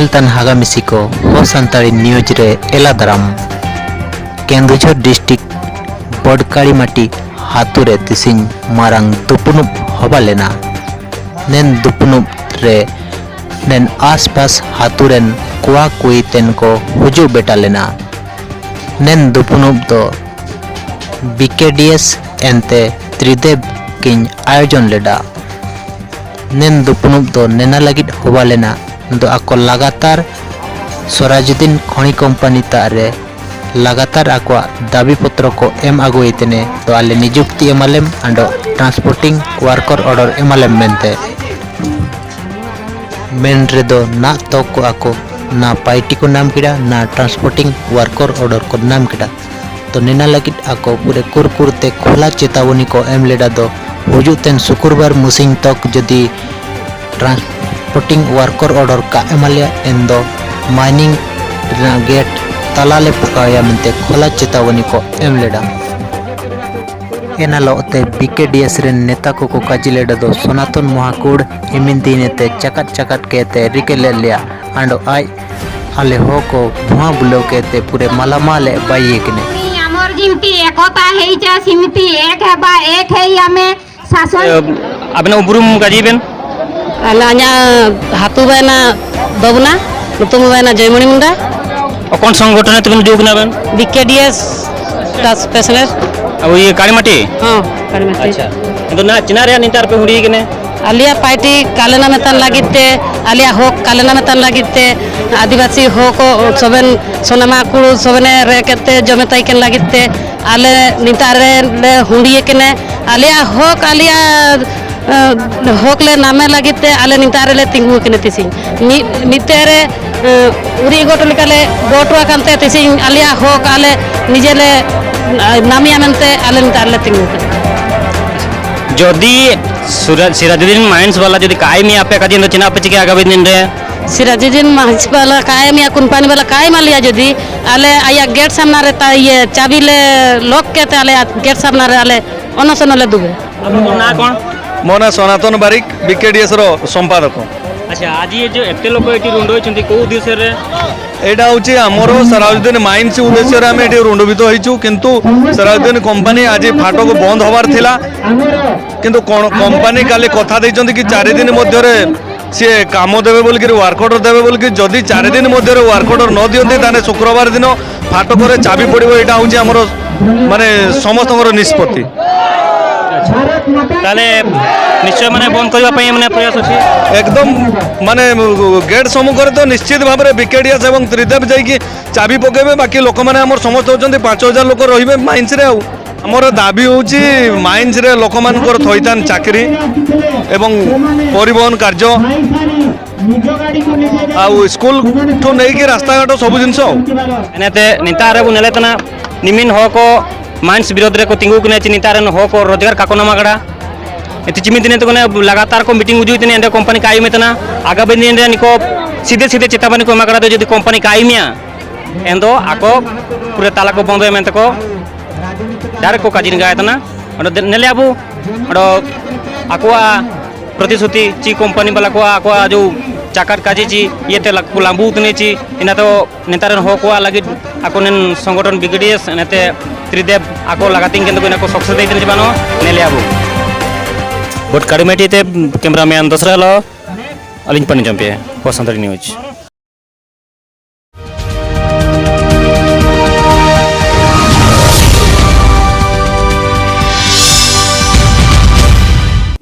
नेलतान हागामिसी को हो संताड़ी न्यूज रे एला दाराम केंदुझर डिस्ट्रिक्ट बड़काड़ी माटी हातुरे तिसिंग मारंग दुपुनुप हबा लेना नेन दुपुनुप रे नेन आसपास हातुरेन कुआ कुई तेन को हुजू बेटा लेना नेन दुपुनुप दो बीकेडीएस एंते त्रिदेव किन आयोजन लेदा नेन दुपुनुप दो नेना लगित हबा लेना दो आको लगातार स्वराजुद्दीन खणी कंपनी तारे लगातार आको दाबी पत्र को एम आगुईतने तो आले निजुक्ति एमालेम अंडो ट्रांसपोर्टिंग वर्कर ऑर्डर एमालेम मेनते मेन रे दो ना तो को आको ना पार्टी को नाम किड़ा ना ट्रांसपोर्टिंग वर्कर ऑर्डर को नाम किड़ा तो नेना लगित आको पूरे कुरकुरते खुला चेतावनी को एम लेडा दो हुजुतेन शुक्रवार मुसिंग तक जदि ट्रांसपोर्टिंग वर्कर ऑर्डर का एमालिया एन दो माइनिंग गेट तालाले पकाया मनते खोला चेतावनी को एम लेडा एनालोते बीकेडीएस रे नेता को काजी लेडा दो सनातन महाकूड़ इमिन दिनेते चकट चकट कहते रिके ले लिया आंडो आई आले हो को धुआं बुलो कहते पूरे मालामाले बाइये कने हमर जिमती एकता हेइचा सिमती एक है बा एक है हमें शासन आपने उबरुम गाजीबेन अलाnya हातु बेना दबना तुम बेना जयमणि मुंडा कौन संगठन तुम जोगना बेन बीकेडीएस टास स्पेशलिस्ट अब ये कालीमाटी हां कालीमाटी अच्छा तो ना चिनारिया नितार पे हुडी कने आलिया पार्टी कालेना मेतन लागिते आलिया होक कालेना मेतन लागिते आदिवासी होक सबन सोनामा कुळु सबने रेकेते जमेताई केन लागिते आले नितारे ले हुडी कने आलिया होक आलिया होकले नामे लागिते आले नितारे ले तिंगु कने तिसिं नितेरे उरी गोटलिकाले गोटवा कांते तिसिं आलिया होक आले निजेले नामिया मनते आले नितारे ले तिंगु जदि सिराजुद्दीन माइंस वाला जदि काय मी आपे काजिन रचना पे चिके आगामी दिन रे सिराजुद्दीन माइंस वाला काय मी कंपनी वाला काय मालिया जदि आले आया गेट सामना रे ता ये चाबी ले लॉक केते आले गेट सामना रे आले अनसन ले दुबे ना कोन मोना सनातन बारिक बीकेडीएस रो संपादक। अच्छा आज ये जो एते लोक एटी रुंडो होचंती को उद्देश्य रे एटा होची हमरो सिराजुद्दीन माइंस उद्देश्य रे हम एटी रुंडोबित होइछु किंतु सिराजुद्दीन कंपनी आज फाटक बंद होबार थिला किंतु कंपनी काले कथा दैचंती कि 4 दिन मध्य रे से काम देबे बोल कि वर्क ऑर्डर देबे बोल कि जदि 4 दिन मध्य रे वर्क ऑर्डर न दियंते ताने शुक्रवार दिन फाटक रे चाबी पड़िबो एटा होची हमरो माने समस्तकर निष्पत्ति ताले निश्चय माने बंद करबा पई माने प्रयास अछि एकदम माने गेट सम्मुख तो निश्चित भाव में बीकेडीएस एवं त्रिदेव जाइए चाबी पकेबे बाकी लोक माने हमर समस्त होचंती 5000 लोक रहिबे माइंस रे हमर दाबी होची माइंस रे लोक मानकर थैतान चाकरी एवं परिवहन कार्य आउ स्कूल ठो नै के रास्ता घाट सब जिंस एनेते नेता रे बुनेले तना निमिन हो को माइंस विरोध रे को तिंगु कने चिनिता रे हो को रोजगार काकोना मागड़ा एति चिमिन दिन तो कने लगातार को मीटिंग उजुई तने कंपनी काई में तना आगा दिन रे निको सीधे सीधे चेतावनी को मागड़ा दो जदि कंपनी काई मिया एंदो आको पूरे ताला को बंद में तको डायरेक्ट को काजिन गाय तना नेले आबू आकोआ प्रतिश्रुति ची कंपनी वाला को आकोआ जो चाकर काजी ची ये ते लांबू तने ची इना तो नेतारन हो को लगी आकोन संगठन बीकेडीएस नेते त्रिदेव आको लगातिंग केंद्र को इना को सक्सेस देइतने जबानो नेले आबू बट काडमेटी ते कैमरामैन दसरा लो अलिंग पनि जंपे वसंतरी न्यूज।